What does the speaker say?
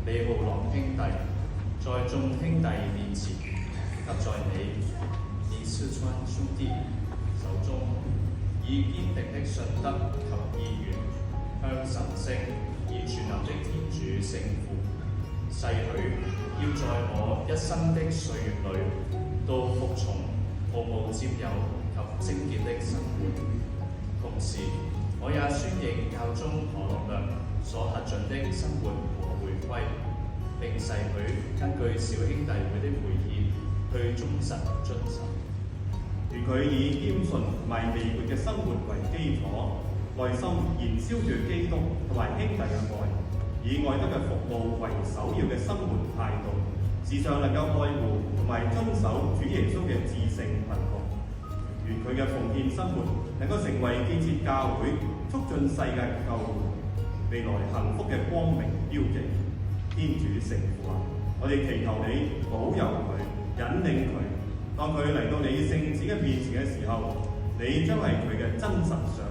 李浩朗兄弟，在眾兄弟面前及在李四川兄弟手中，以堅定的信德及意願，向神聖而全能的天主聖父誓許，要在我一生的歲月裏，都服從毫無佔有及貞潔的生活。同時，我也宣認教宗何樂略所核准的生活和回歸，並誓許根據小兄弟會的會議去忠實遵守。願佢以謙遜同埋微活嘅生活為基礎，內心燃燒住基督同埋兄弟嘅愛，以愛德嘅服務為首要嘅生活態度，時常能夠愛護同埋遵守主耶穌嘅至聖訓告。願佢嘅奉獻生活能夠成為建設教會、促進世界嘅救援、未來幸福嘅光明標記。天主聖父啊，我哋祈求你保佑佢、引領佢，當佢嚟到你聖子嘅面前嘅時候，你將係佢嘅真實想